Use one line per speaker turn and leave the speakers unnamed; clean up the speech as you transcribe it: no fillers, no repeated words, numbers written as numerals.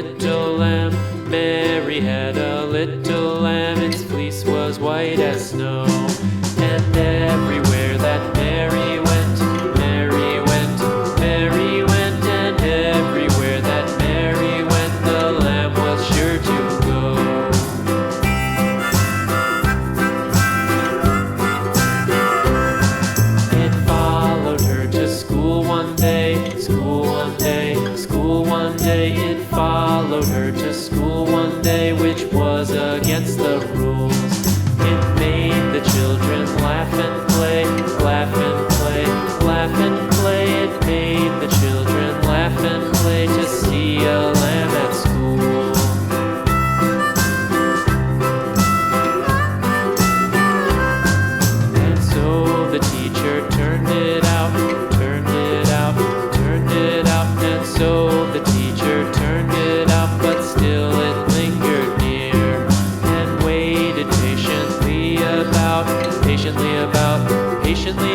little lamb. Mary had a little lamb, its fleece was white as snow. And everywhere that Mary went, Mary went, Mary went, and everywhere that Mary went, the lamb was sure to go. It followed her to school one day, school one day, school one day. It followed her to school one day, which was against the rules. It made the children laugh and play, laugh and play, laugh and play. It made the children laugh and play to see a lamb at school. And so the teacher turned it out, turned it out, turned it out. And so the teacher turned it out, but still it lingered near and waited patiently about, patiently about, patiently